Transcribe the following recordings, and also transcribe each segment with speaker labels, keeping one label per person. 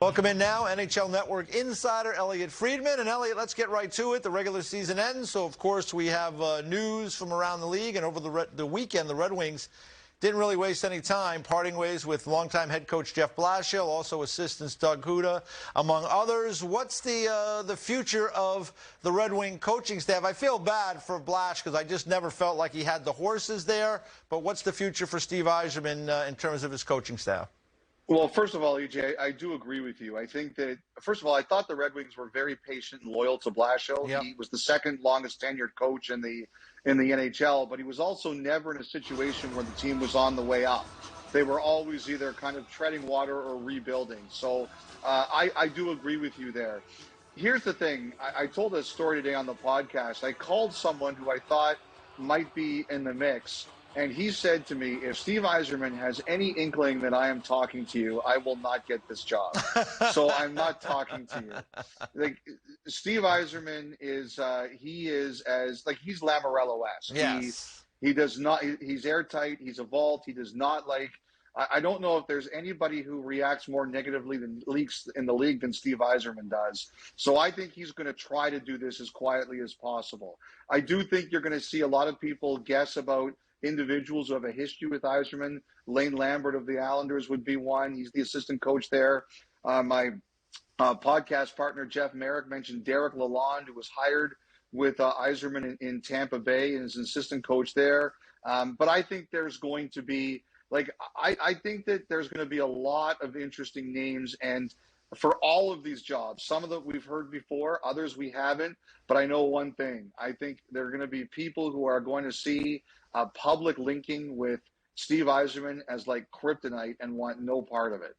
Speaker 1: Welcome in now, NHL Network insider Elliotte Friedman. And Elliotte, let's get right to it. The regular season ends, so of course we have news from around the league. And over the weekend, the Red Wings didn't really waste any time, parting ways with longtime head coach Jeff Blashill, also assistants Doug Huda, among others. What's the future of the Red Wing coaching staff? I feel bad for Blash because I just never felt like he had the horses there. But what's the future for Steve Yzerman in terms of his coaching staff?
Speaker 2: Well, first of all, EJ, I do agree with you. I think that, first of all, I thought the Red Wings were very patient and loyal to Blashill.
Speaker 1: Yep.
Speaker 2: He was the second longest tenured coach in the NHL, but he was also never in a situation where the team was on the way up. They were always either kind of treading water or rebuilding. So I do agree with you there. Here's the thing. I told a story today on the podcast. I called someone who I thought might be in the mix. And he said to me, if Steve Yzerman has any inkling that I am talking to you, I will not get this job. So I'm not talking to you. Like, Steve Yzerman is, he's Lamoriello-esque.
Speaker 1: Yes.
Speaker 2: He does not, he's airtight, he's evolved, he does not I don't know if there's anybody who reacts more negatively than leaks in the league than Steve Yzerman does. So I think he's going to try to do this as quietly as possible. I do think you're going to see a lot of people guess about individuals who have a history with Yzerman. Lane Lambert of the Islanders would be one. He's the assistant coach there. My podcast partner, Jeff Merrick, mentioned Derek Lalonde, who was hired with Yzerman in Tampa Bay and is an assistant coach there. But I think there's going to be, I think that there's going to be a lot of interesting names. And for all of these jobs, some of them we've heard before, others we haven't. But I know one thing. I think there are going to be people who are going to see public linking with Steve Yzerman as like kryptonite and want no part of it.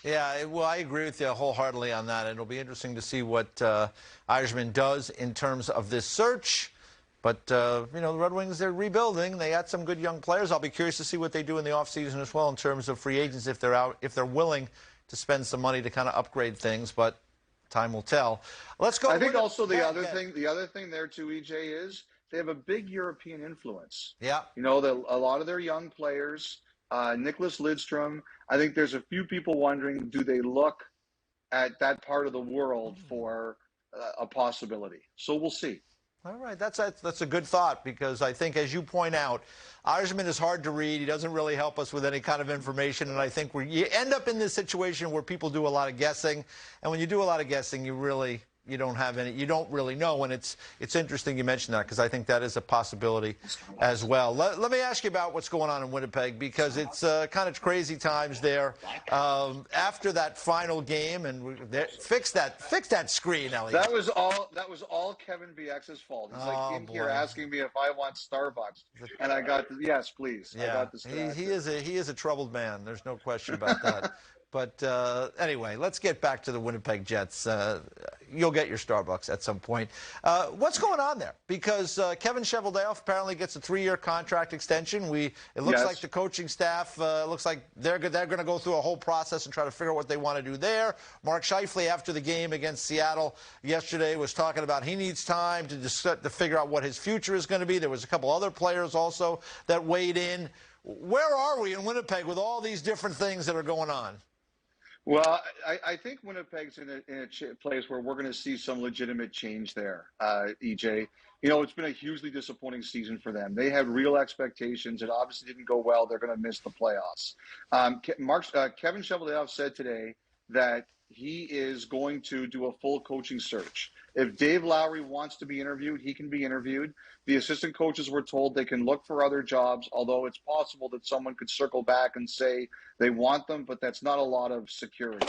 Speaker 1: Yeah, well, I agree with you wholeheartedly on that. It'll be interesting to see what Yzerman does in terms of this search. But, the Red Wings, they're rebuilding. They got some good young players. I'll be curious to see what they do in the offseason as well in terms of free agents if they're willing to spend some money to kind of upgrade things. But time will tell. Let's go.
Speaker 2: I think also the other thing there too, EJ, is they have a big European influence.
Speaker 1: Yeah.
Speaker 2: A lot of their young players, Nicholas Lidstrom, I think there's a few people wondering, do they look at that part of the world for a possibility? So we'll see.
Speaker 1: All right, that's a good thought because I think, as you point out, Yzerman is hard to read. He doesn't really help us with any kind of information, and I think you end up in this situation where people do a lot of guessing, and when you do a lot of guessing, you don't really know, and it's interesting you mentioned that because I think that is a possibility as well. Let me ask you about what's going on in Winnipeg because it's kind of crazy times there. After that final game, and fix that screen, Elliot.
Speaker 2: That was all Kevin BX's fault. He's here asking me if I want Starbucks, and I got yes, please.
Speaker 1: Yeah,
Speaker 2: I got distracted.
Speaker 1: He is a troubled man. There's no question about that. But anyway, let's get back to the Winnipeg Jets. You'll get your Starbucks at some point. What's going on there? Because Kevin Cheveldayoff apparently gets a 3-year contract extension. It looks like the coaching staff looks like they're going to go through a whole process and try to figure out what they want to do there. Mark Scheifele, after the game against Seattle yesterday, was talking about he needs time to figure out what his future is going to be. There was a couple other players also that weighed in. Where are we in Winnipeg with all these different things that are going on?
Speaker 2: Well, I think Winnipeg's in a place where we're going to see some legitimate change there, EJ. It's been a hugely disappointing season for them. They had real expectations. It obviously didn't go well. They're going to miss the playoffs. Kevin Cheveldayoff said today that he is going to do a full coaching search. If Dave Lowry wants to be interviewed, he can be interviewed. The assistant coaches were told they can look for other jobs, although it's possible that someone could circle back and say they want them, but that's not a lot of security.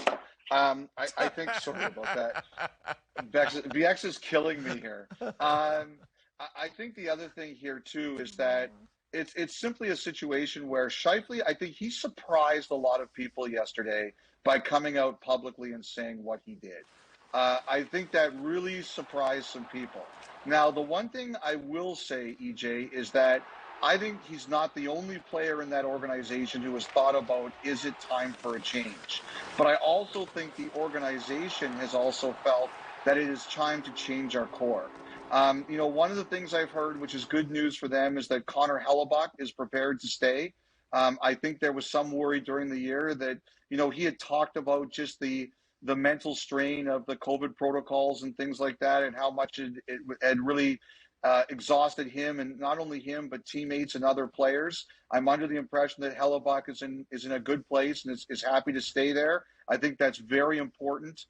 Speaker 2: I think, sorry about that. BX is killing me here. I think the other thing here, too, is that it's simply a situation where Scheifele, I think he surprised a lot of people yesterday by coming out publicly and saying what he did. I think that really surprised some people. Now, the one thing I will say, EJ, is that I think he's not the only player in that organization who has thought about, is it time for a change? But I also think the organization has also felt that it is time to change our core. One of the things I've heard, which is good news for them, is that Connor Hellebuyck is prepared to stay. I think there was some worry during the year that, he had talked about just the the mental strain of the COVID protocols and things like that, and how much it had really exhausted him, and not only him, but teammates and other players. I'm under the impression that Hellebuyck is in a good place and is happy to stay there. I think that's very important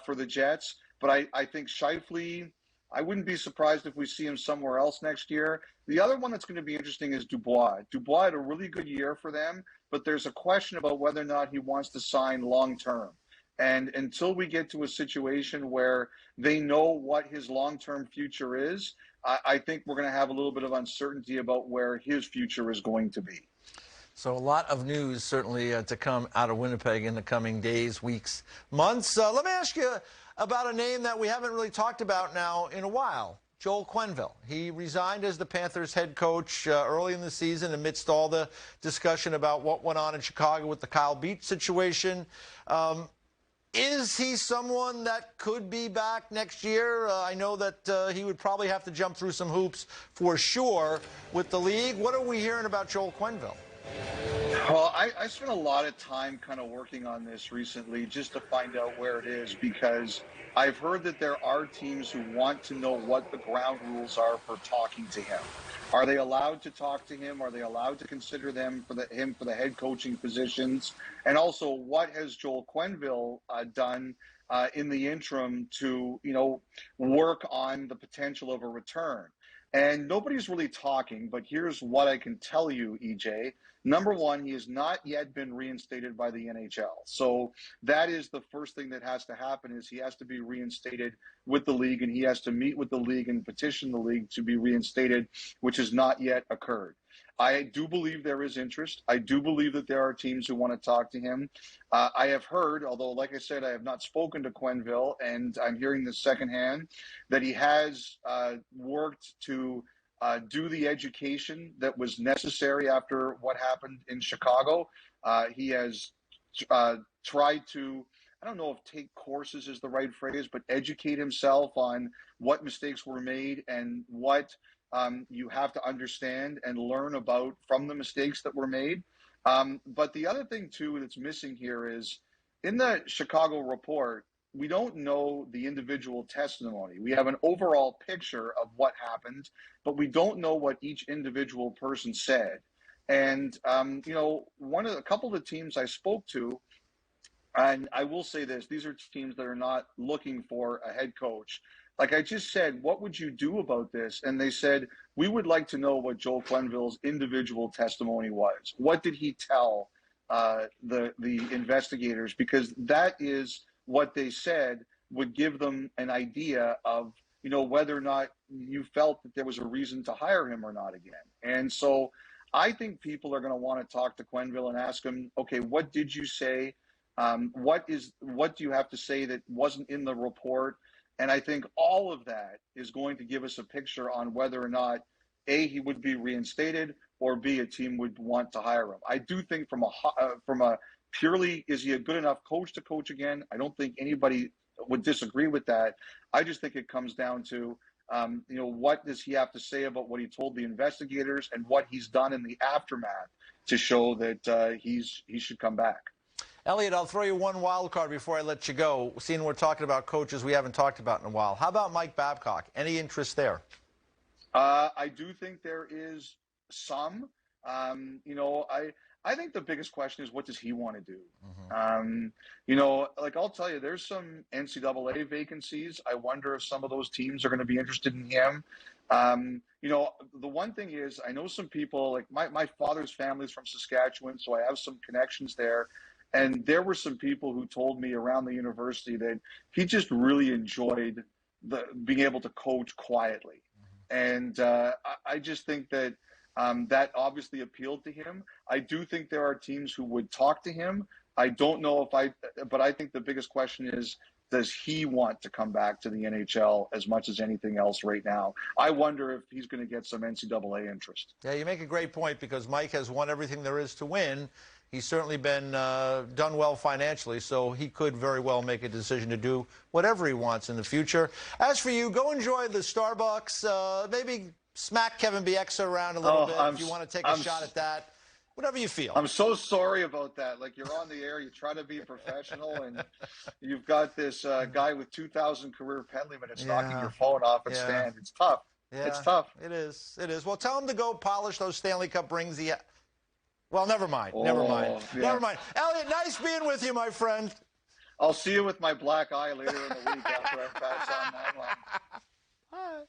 Speaker 2: for the Jets. But I think Scheifele, I wouldn't be surprised if we see him somewhere else next year. The other one that's going to be interesting is Dubois. Dubois had a really good year for them, but there's a question about whether or not he wants to sign long-term. And until we get to a situation where they know what his long-term future is, I think we're going to have a little bit of uncertainty about where his future is going to be.
Speaker 1: So a lot of news certainly to come out of Winnipeg in the coming days, weeks, months. Let me ask you about a name that we haven't really talked about now in a while, Joel Quenneville. He resigned as the Panthers head coach early in the season amidst all the discussion about what went on in Chicago with the Kyle Beach situation. Is he someone that could be back next year? I know that he would probably have to jump through some hoops for sure with the league. What are we hearing about Joel Quenneville?
Speaker 2: Well, I spent a lot of time kind of working on this recently just to find out where it is, because I've heard that there are teams who want to know what the ground rules are for talking to him. Are they allowed to talk to him? Are they allowed to consider him for the head coaching positions? And also, what has Joel Quenneville done in the interim to, work on the potential of a return? And nobody's really talking, but here's what I can tell you, EJ. Number one, he has not yet been reinstated by the NHL. So that is the first thing that has to happen, is he has to be reinstated with the league, and he has to meet with the league and petition the league to be reinstated, which has not yet occurred. I do believe there is interest. I do believe that there are teams who want to talk to him. I have heard, although, like I said, I have not spoken to Quenneville, and I'm hearing this secondhand, that he has worked to do the education that was necessary after what happened in Chicago. He has tried to, I don't know if take courses is the right phrase, but educate himself on what mistakes were made and what you have to understand and learn about from the mistakes that were made. But the other thing, too, that's missing here is in the Chicago report, we don't know the individual testimony. We have an overall picture of what happened, but we don't know what each individual person said. And, a couple of the teams I spoke to, and I will say this, these are teams that are not looking for a head coach. Like I just said, what would you do about this? And they said, we would like to know what Joel Quenneville's individual testimony was. What did he tell the investigators? Because that is what they said would give them an idea of, whether or not you felt that there was a reason to hire him or not again. And so I think people are going to want to talk to Quenneville and ask him, okay, what did you say? What do you have to say that wasn't in the report? And I think all of that is going to give us a picture on whether or not, A, he would be reinstated, or B, a team would want to hire him. I do think from a purely, is he a good enough coach to coach again? I don't think anybody would disagree with that. I just think it comes down to, what does he have to say about what he told the investigators and what he's done in the aftermath to show that he should come back.
Speaker 1: Elliotte, I'll throw you one wild card before I let you go. Seeing we're talking about coaches we haven't talked about in a while. How about Mike Babcock? Any interest there?
Speaker 2: I do think there is some. I think the biggest question is, what does he want to do? I'll tell you, there's some NCAA vacancies. I wonder if some of those teams are going to be interested in him. The one thing is, I know some people, like my father's family is from Saskatchewan, so I have some connections there. And there were some people who told me around the university that he just really enjoyed being able to coach quietly. And I just think that that obviously appealed to him. I do think there are teams who would talk to him. I don't know but I think the biggest question is, does he want to come back to the NHL as much as anything else right now? I wonder if he's going to get some NCAA interest.
Speaker 1: Yeah, you make a great point, because Mike has won everything there is to win. He's certainly been done well financially, so he could very well make a decision to do whatever he wants in the future. As for you, go enjoy the Starbucks. Maybe smack Kevin Bieksa around a little bit if you want to take a shot at that. Whatever you feel.
Speaker 2: I'm so sorry about that. Like, you're on the air, you try to be professional, and you've got this guy with 2,000 career penalty minutes knocking
Speaker 1: Yeah.
Speaker 2: your phone off its
Speaker 1: Yeah.
Speaker 2: stand. It's tough. It's
Speaker 1: Yeah.
Speaker 2: tough.
Speaker 1: It is. It is. Well, tell him to go polish those Stanley Cup rings. Well, never mind. Never mind.
Speaker 2: Oh, yeah.
Speaker 1: Never mind. Elliotte, nice being with you, my friend.
Speaker 2: I'll see you with my black eye later in the week after I pass on that one.
Speaker 1: All right.